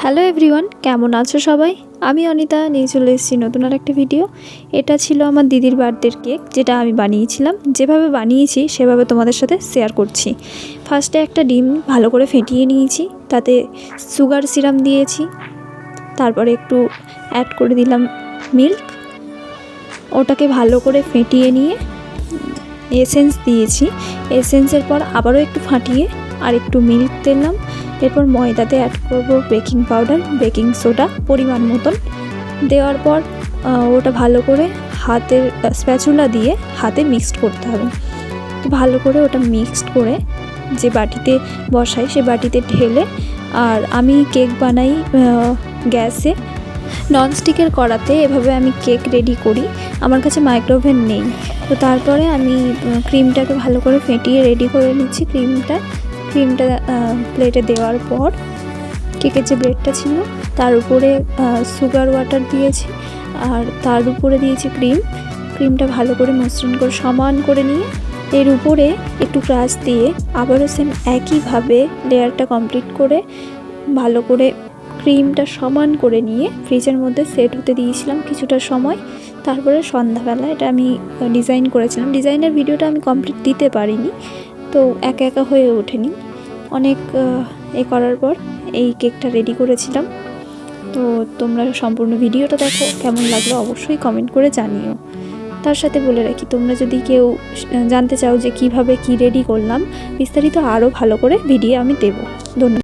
Hello everyone, কেমন আছো সবাই? আমি অনিতা নিয়ে চলে এসেছি নতুন আর একটা ভিডিও। এটা ছিল আমার দিদির বার্থডের কেক, যেটা আমি বানিয়েছিলাম। যেভাবে বানিয়েছি সেভাবে তোমাদের সাথে শেয়ার করছি। ফার্স্টে একটা ডিম ভালো করে ফেটিয়ে নিয়েছি, তাতে সুগার সিরাপ দিয়েছি, তারপরে একটু অ্যাড করে দিলাম মিল্ক। ওটাকে ভালো করে ফেটিয়ে নিয়ে এসেন্স দিয়েছি। এসেন্সের পর আবারও একটু ফাটিয়ে আর একটু মিল্ক দিলাম। এরপর ময়দাতে অ্যাড করব বেকিং পাউডার, বেকিং সোডা পরিমাণ মতন। দেওয়ার পর ওটা ভালো করে হাতের স্প্যাচুলা দিয়ে হাতে মিক্সড করতে হবে। ভালো করে ওটা মিক্সড করে যে বাটিতে বসাই সে বাটিতে ঢেলে, আর আমি কেক বানাই গ্যাসে, ননস্টিকের কড়াতে। এভাবে আমি কেক রেডি করি। আমার কাছে মাইক্রোওভেন নেই। তো তারপরে আমি ক্রিমটাকে ভালো করে ফেটিয়ে রেডি করে নিচ্ছি। ক্রিমটা প্লেটে দেওয়ার পর কেকের যে ব্রেডটা ছিল তার উপরে সুগার ওয়াটার দিয়েছি, আর তার উপরে দিয়েছি ক্রিমটা ভালো করে মসৃণ করে সমান করে নিয়ে এর উপরে একটু ক্রাশ দিয়ে আবারও সেম একইভাবে লেয়ারটা কমপ্লিট করে ভালো করে ক্রিমটা সমান করে নিয়ে ফ্রিজের মধ্যে সেট হতে দিয়েছিলাম কিছুটা সময়। তারপরে সন্ধ্যাবেলা এটা আমি ডিজাইন করেছিলাম। ডিজাইনের ভিডিওটা আমি কমপ্লিট দিতে পারিনি, তো একা একা হয়ে ওঠেনি। অনেক করার পর এই কেকটা রেডি করেছিলাম। তো তোমরা সম্পূর্ণ ভিডিওটা দেখো, কেমন লাগলো অবশ্যই কমেন্ট করে জানিও। তার সাথে বলে রাখি, তোমরা যদি কেউ জানতে চাও যে কিভাবে কি রেডি করলাম, বিস্তারিত আরও ভালো করে ভিডিও আমি দেবো। ধন্যবাদ।